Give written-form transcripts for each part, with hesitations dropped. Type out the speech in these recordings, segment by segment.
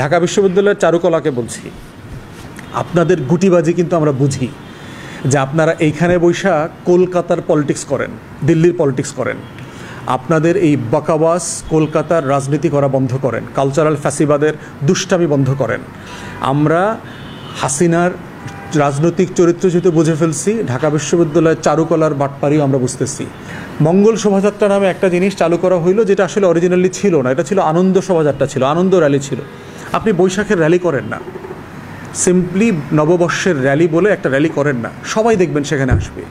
ঢাকা বিশ্ববিদ্যালয়ের চারুকলাকে বলছি, আপনাদের গুটিবাজি কিন্তু আমরা বুঝি যে আপনারা এইখানে বৈশা কলকাতার পলিটিক্স করেন, দিল্লির পলিটিক্স করেন। আপনাদের এই বকাবাস কলকাতার রাজনীতি করা বন্ধ করেন, কালচারাল ফ্যাসিবাদের দুষ্টামি বন্ধ করেন। আমরা হাসিনার রাজনৈতিক চরিত্র যেহেতু বুঝে ফেলছি, ঢাকা বিশ্ববিদ্যালয়ের চারুকলার বাটপাড়িও আমরা বুঝতেছি। মঙ্গল শোভাযাত্রা নামে একটা জিনিস চালু করা হইলো, যেটা আসলে অরিজিনালি ছিল না। এটা ছিল আনন্দ শোভাযাত্রা, ছিল আনন্দ র্যালি ছিল। আপনি বৈশাখের র্যালি করেন না, সিম্পলি নববর্ষের র্যালি বলে একটা র্যালি করেন না, সবাই দেখবেন সেখানে আসবে।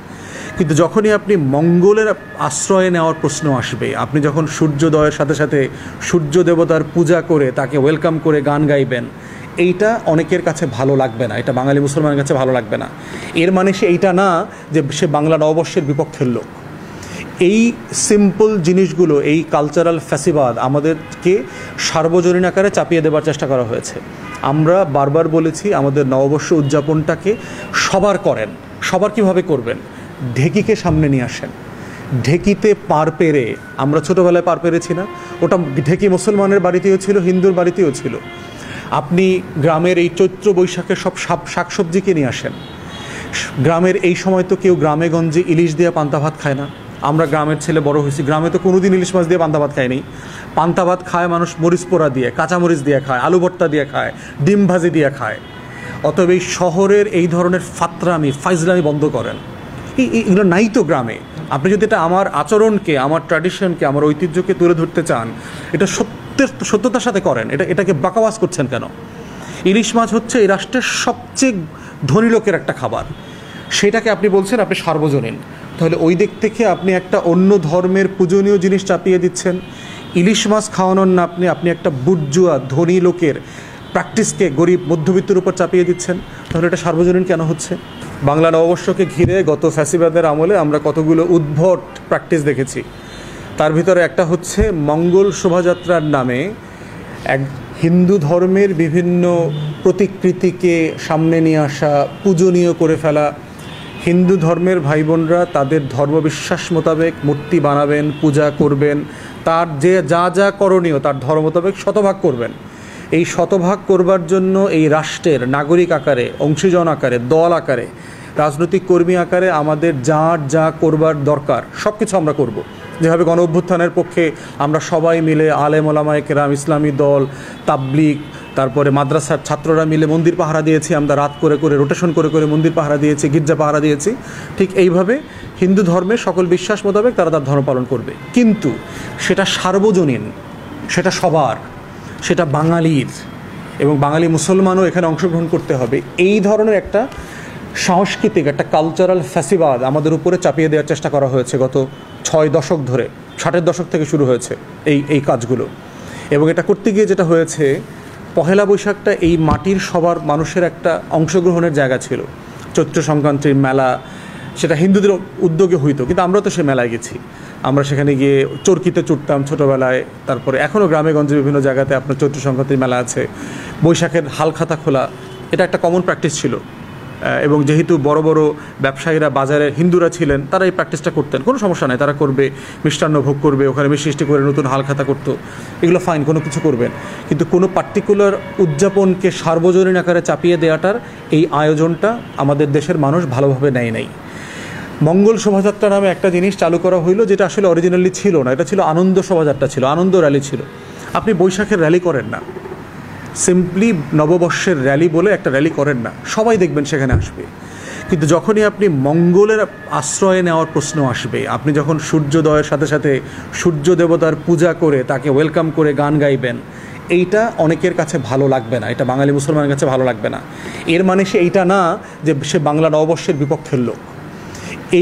কিন্তু যখনই আপনি মঙ্গলের আশ্রয় নেওয়ার প্রশ্ন আসবে, আপনি যখন সূর্যোদয়ের সাথে সাথে সূর্য দেবতার পূজা করে তাকে ওয়েলকাম করে গান গাইবেন, এইটা অনেকের কাছে ভালো লাগবে না, এটা বাঙালি মুসলমানের কাছে ভালো লাগবে না। এর মানে সে এইটা না যে সে বাংলা নববর্ষের বিপক্ষের লোক। এই সিম্পল জিনিসগুলো, এই কালচারাল ফ্যাসিবাদ আমাদেরকে সার্বজনীন আকারে চাপিয়ে দেওয়ার চেষ্টা করা হয়েছে। আমরা বারবার বলেছি আমাদের নববর্ষ উদযাপনটাকে সবার করেন। সবার কিভাবে করবেন? ঢেকিকে সামনে নিয়ে আসেন। ঢেকিতে পার পেরে, আমরা ছোটোবেলায় পার পেরেছি না? ওটা ঢেকি মুসলমানের বাড়িতেও ছিল, হিন্দুর বাড়িতেও ছিল। আপনি গ্রামের এই চৈত্র বৈশাখের সব শাকসবজিকে নিয়ে আসেন। গ্রামের এই সময় তো কেউ গ্রামে গঞ্জে ইলিশ দিয়ে পান্তা ভাত খায় না। আমরা গ্রামের ছেলে বড় হয়েছি, গ্রামে তো কোনোদিন ইলিশ মাছ দিয়ে পান্তা ভাত খায়নি। পান্তা ভাত খায় মানুষ মরিচ পোড়া দিয়ে, কাঁচামরিচ দিয়ে খায়, আলু ভর্তা দিয়ে খায়, ডিম ভাজি দিয়ে খায়। অতএব এই শহরের এই ধরনের ফাতরামি, ফাইজলামি বন্ধ করেন। এগুলো নাই তো গ্রামে। আপনি যদি এটা আমার আচরণকে, আমার ট্র্যাডিশনকে, আমার ঐতিহ্যকে তুলে ধরতে চান, এটা সত্যতার সাথে করেন। এটাকে বাকাবাস করছেন কেন? ইলিশ মাছ হচ্ছে এই রাষ্ট্রের সবচেয়ে ধনী লোকের একটা খাবার, সেটাকে আপনি বলছেন আপনি সার্বজনীন। তাহলে ওই দিক থেকে আপনি একটা অন্য ধর্মের পূজনীয় জিনিস চাপিয়ে দিচ্ছেন। ইলিশ মাছ খাওয়ানোর না আপনি একটা বুর্জুয়া ধনী লোকের প্র্যাকটিসকে গরিব মধ্যবিত্তের উপর চাপিয়ে দিচ্ছেন। তাহলে এটা সার্বজনীন কেন হচ্ছে? বাংলা নববর্ষকে ঘিরে গত ফ্যাসিবাদের আমলে আমরা কতগুলো উদ্ভট প্র্যাকটিস দেখেছি। তার ভিতরে একটা হচ্ছে মঙ্গল শোভাযাত্রার নামে এক হিন্দু ধর্মের বিভিন্ন প্রতিকৃতিকে সামনে নিয়ে আসা, পূজনীয় করে ফেলা। হিন্দু ধর্মের ভাই বোনরা তাদের ধর্মবিশ্বাস মোতাবেক মূর্তি বানাবেন, পূজা করবেন, তার যে যা যা করণীয় তার ধর্ম মোতাবেক শতভাগ করবেন। এই শতভাগ করবার জন্য এই রাষ্ট্রের নাগরিক আকারে, অংশীজন আকারে, দল আকারে, রাজনৈতিক কর্মী আকারে আমাদের যা করবার দরকার সব কিছু আমরা করব। যেভাবে গণ অভ্যুত্থানের পক্ষে আমরা সবাই মিলে আলেম ওলামায়ে কেরাম, ইসলামী দল, তাবলিগ, তারপরে মাদ্রাসার ছাত্ররা মিলে মন্দির পাহারা দিয়েছি, আমরা রাত করে করে রোটেশন করে করে মন্দির পাহারা দিয়েছি, গির্জা পাহারা দিয়েছি। ঠিক এইভাবে হিন্দু ধর্মের সকল বিশ্বাস মোতাবেক তারা তার ধর্ম পালন করবে। কিন্তু সেটা সার্বজনীন, সেটা সবার, সেটা বাঙালির, এবং বাঙালি মুসলমানও এখানে অংশগ্রহণ করতে হবে। এই ধরনের একটা সাংস্কৃতিক, একটা কালচারাল ফ্যাসিবাদ আমাদের উপরে চাপিয়ে দেওয়ার চেষ্টা করা হয়েছে গত 6 দশক ধরে। 60-এর দশক থেকে শুরু হয়েছে এই কাজগুলো। এবং এটা করতে গিয়ে যেটা হয়েছে, পহেলা বৈশাখটা এই মাটির সবার মানুষের একটা অংশগ্রহণের জায়গা ছিল। চৈত্র সংক্রান্তির মেলা, সেটা হিন্দুদের উদ্যোগে হইতো, কিন্তু আমরা তো সে মেলায় গেছি। আমরা সেখানে গিয়ে চরকিতে চড়তাম ছোটোবেলায়। তারপরে এখনও গ্রামে গঞ্জে বিভিন্ন জায়গাতে আপনার চৈত্র সংক্রান্তির মেলা আছে। বৈশাখের হালখাতা খোলা, এটা একটা কমন প্র্যাকটিস ছিল। এবং যেহেতু বড় বড় ব্যবসায়ীরা বাজারে হিন্দুরা ছিলেন, তারা এই প্র্যাকটিসটা করতেন, কোনো সমস্যা নাই, তারা করবে, মিষ্টান্ন ভোগ করবে, ওখানে মিষ্টি করে নতুন হালখাতা করতো, এগুলো ফাইন, কোনো কিছু করবেন। কিন্তু কোনো পার্টিকুলার উদযাপনকে সার্বজনীন আকারে চাপিয়ে দেওয়াটার এই আয়োজনটা আমাদের দেশের মানুষ ভালোভাবে নেয় নাই। মঙ্গল শোভাযাত্রা নামে একটা জিনিস চালু করা হইলো, যেটা আসলে অরিজিনালি ছিল না। এটা ছিল আনন্দ শোভাযাত্রা, ছিল আনন্দ র্যালি ছিল। আপনি বৈশাখের র্যালি করেন না, সিম্পলি নববর্ষের র্যালি বলে একটা র্যালি করেন না, সবাই দেখবেন সেখানে আসবে। কিন্তু যখনই আপনি মঙ্গলের আশ্রয় নেওয়ার প্রশ্ন আসবে, আপনি যখন সূর্যোদয়ের সাথে সাথে সূর্য দেবতার পূজা করে তাকে ওয়েলকাম করে গান গাইবেন, এইটা অনেকের কাছে ভালো লাগবে না, এটা বাঙালি মুসলমানের কাছে ভালো লাগবে না। এর মানে সে এইটা না যে সে বাংলা নববর্ষের বিপক্ষের লোক।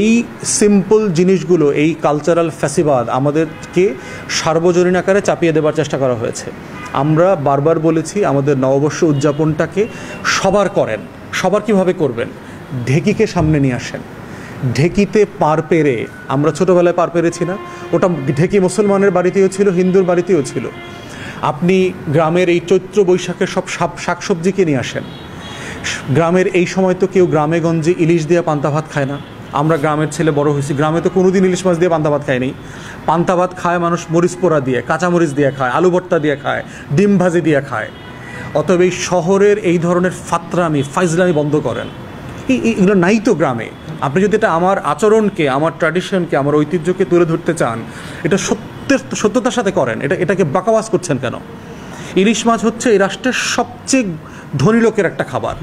এই সিম্পল জিনিসগুলো, এই কালচারাল ফ্যাসিবাদ আমাদেরকে সার্বজনীন আকারে চাপিয়ে দেওয়ার চেষ্টা করা হয়েছে। আমরা বারবার বলেছি আমাদের নববর্ষ উদযাপনটাকে সবার করেন। সবার কিভাবে করবেন? ঢেকিকে সামনে নিয়ে আসেন। ঢেকিতে পার পেরে, আমরা ছোটোবেলায় পার পেরেছি না? ওটা ঢেকি মুসলমানের বাড়িতেও ছিল, হিন্দুর বাড়িতেও ছিল। আপনি গ্রামের এই চৈত্র বৈশাখের সব শাকসবজিকে নিয়ে আসেন। গ্রামের এই সময় তো কেউ গ্রামে গঞ্জে ইলিশ দিয়ে পান্তা ভাত খায় না। আমরা গ্রামের ছেলে বড় হয়েছি, গ্রামে তো কোনোদিন ইলিশ মাছ দিয়ে পান্তা ভাত খায়নি। পান্তা ভাত খায় মানুষ মরিচ পোড়া দিয়ে, কাঁচামরিচ দিয়ে খায়, আলু ভর্তা দিয়ে খায়, ডিম ভাজি দিয়ে খায়। অতএব এই শহরের এই ধরনের ফাতরামি ফাইজলামি বন্ধ করেন। এগুলো নাই তো গ্রামে। আপনি যদি এটা আমার আচরণকে, আমার ট্র্যাডিশনকে, আমার ঐতিহ্যকে তুলে ধরতে চান, এটা সত্যতার সাথে করেন। এটাকে বাকাওয়াজ করছেন কেন? ইলিশ মাছ হচ্ছে এই রাষ্ট্রের সবচেয়ে ধনী লোকের একটা খাবার,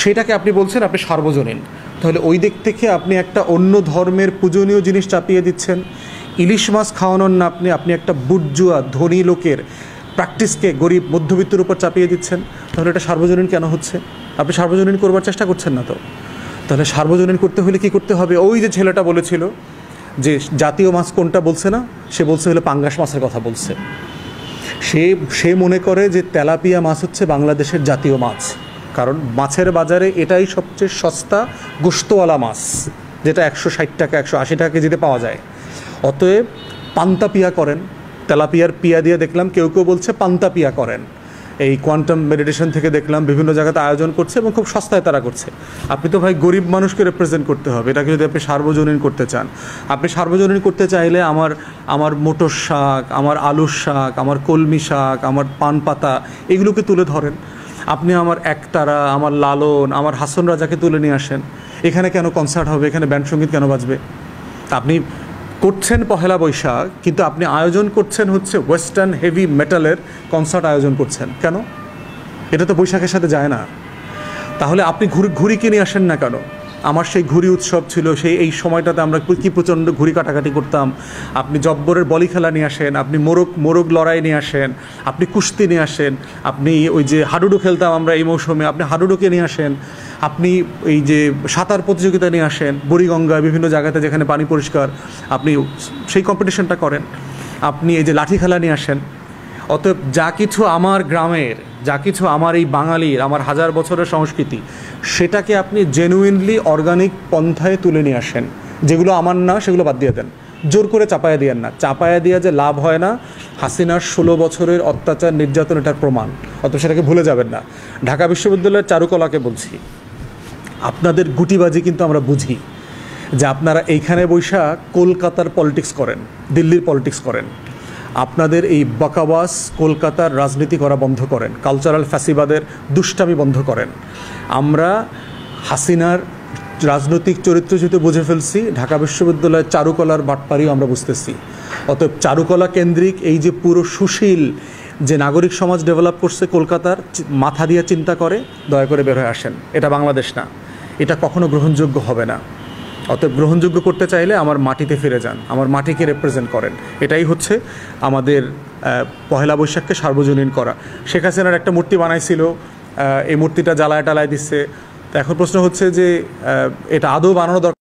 সেটাকে আপনি বলছেন আপনি সার্বজনীন। তাহলে ওই দিক থেকে আপনি একটা অন্য ধর্মের পূজনীয় জিনিস চাপিয়ে দিচ্ছেন। ইলিশ মাছ খাওয়ানোর না আপনি একটা বুর্জুয়া ধনী লোকের প্র্যাকটিসকে গরিব মধ্যবিত্তের উপর চাপিয়ে দিচ্ছেন। তাহলে এটা সার্বজনীন কেন হচ্ছে? আপনি সার্বজনীন করবার চেষ্টা করছেন না তো। তাহলে সার্বজনীন করতে হলে কি করতে হবে? ওই যে ছেলেটা বলেছিল যে জাতীয় মাছ কোনটা বলছে না, সে বলছে হলো পাঙ্গাস মাছের কথা বলছে। সে মনে করে যে তেলাপিয়া মাছ হচ্ছে বাংলাদেশের জাতীয় মাছ, কারণ মাছের বাজারে এটাই সবচেয়ে সস্তা গোশতওয়ালা মাছ, যেটা 160 টাকা 180 টাকা কেজিতে পাওয়া যায়। অতএব পান্তা পিয়া করেন। তেলাপিয়ার পিয়া দিয়ে দেখলাম কেউ বলছে পান্তা পিয়া করেন। এই কোয়ান্টাম মেডিটেশন থেকে দেখলাম বিভিন্ন জায়গাতে আয়োজন করছে এবং খুব সস্তায় তারা করছে। আপনি তো ভাই গরিব মানুষকে রিপ্রেজেন্ট করতে হবে। এটাকে যদি আপনি সার্বজনীন করতে চান, আপনি সার্বজনীন করতে চাইলে আমার মোটর শাক, আমার আলুর শাক, আমার কলমি শাক, আমার পান পাতা, এগুলোকে তুলে ধরেন। আপনি আমার একতারা, আমার লালন, আমার হাসন রাজাকে তুলে নিয়ে আসেন। এখানে কেন কনসার্ট হবে? এখানে ব্যান্ড সঙ্গীত কেন বাজবে? আপনি করছেন পহেলা বৈশাখ, কিন্তু আপনি আয়োজন করছেন হচ্ছে ওয়েস্টার্ন হেভি মেটালের কনসার্ট আয়োজন করছেন কেন? এটা তো বৈশাখের সাথে যায় না। তাহলে আপনি ঘুড়ি কিনে আসেন না কেন? আমার সেই ঘুড়ি উৎসব ছিল, এই সময়টাতে আমরা কি প্রচণ্ড ঘুড়ি কাটাকাটি করতাম। আপনি জব্বরের বলি খেলা নিয়ে আসেন, আপনি মোরগ লড়াই নিয়ে আসেন, আপনি কুস্তি নিয়ে আসেন, আপনি ওই যে হাডুডু খেলতাম আমরা এই মৌসুমে, আপনি হাডুডুকে নিয়ে আসেন, আপনি এই যে সাঁতার প্রতিযোগিতা নিয়ে আসেন বুড়িগঙ্গায় বিভিন্ন জায়গাতে যেখানে পানি পরিষ্কার, আপনি সেই কম্পিটিশনটা করেন। আপনি এই যে লাঠি খেলা নিয়ে আসেন। অতএব যা কিছু আমার গ্রামের, যা কিছু আমার এই বাঙালির, আমার হাজার বছরের সংস্কৃতি, সেটাকে আপনি জেনুইনলি অর্গানিক পন্থায় তুলে নিয়ে আসেন। যেগুলো আমার না সেগুলো বাদ দিয়ে দেন, জোর করে চাপায়া দিয়েন না। চাপায়া দিয়ে যে লাভ হয় না, হাসিনার 16 বছরের অত্যাচার নির্যাতন এটার প্রমাণ। অত সেটাকে ভুলে যাবেন না। ঢাকা বিশ্ববিদ্যালয়ের চারুকলাকে বলছি, আপনাদের গুটিবাজি কিন্তু আমরা বুঝি, যে আপনারা এইখানে বৈশা কলকাতার পলিটিক্স করেন, দিল্লির পলিটিক্স করেন। আপনাদের এই বাকাওয়াস কলকাতার রাজনীতি করা বন্ধ করেন, কালচারাল ফ্যাসিবাদের দুষ্টামি বন্ধ করেন। আমরা হাসিনার রাজনৈতিক চরিত্র যেহেতু বুঝে ফেলছি, ঢাকা বিশ্ববিদ্যালয়ের চারুকলার বাটপাড়িও আমরা বুঝতেছি। অতএব চারুকলা কেন্দ্রিক এই যে পুরো সুশীল যে নাগরিক সমাজ ডেভেলপ করছে কলকাতার, মাথা দিয়ে চিন্তা করে দয়া করে বের হয়ে আসেন। এটা বাংলাদেশ না, এটা কখনো গ্রহণযোগ্য হবে না। অতএব গ্রহণযোগ্য করতে চাইলে আমার মাটিতে ফিরে যান, আমার মাটিকে রিপ্রেজেন্ট করেন। এটাই হচ্ছে আমাদের পহেলা বৈশাখকে সার্বজনীন করা। শেখ হাসিনার একটা মূর্তি বানাইছিল, এই মূর্তিটা জ্বালায় টালায় দিচ্ছে। তো এখন প্রশ্ন হচ্ছে যে এটা আদৌ বানানো দরকার।